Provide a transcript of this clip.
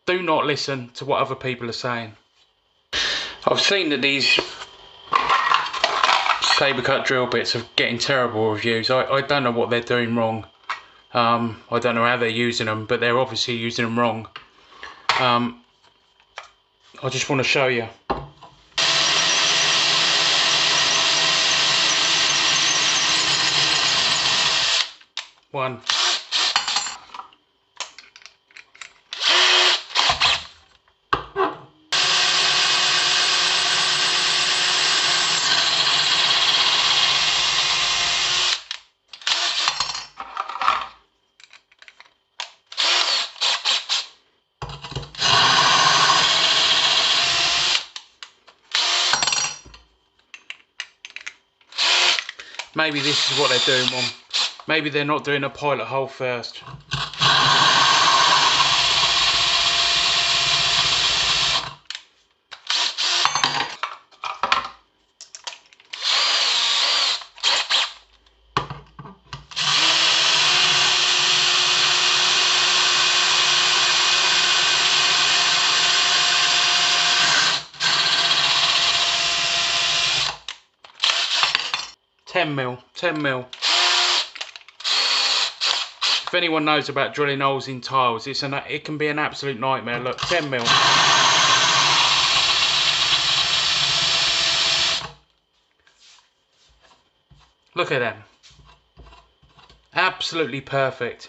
do not listen to what other people are saying. I've seen that these SabreCut drill bits are getting terrible reviews. I don't know what they're doing wrong. I don't know how they're using them, but they're obviously using them wrong. I just want to show you. One. Maybe this is what they're doing wrong. Maybe they're not doing a pilot hole first. Ten mil. If anyone knows about drilling holes in tiles, it can be an absolute nightmare. Look, 10 mil. Look at them. Absolutely perfect.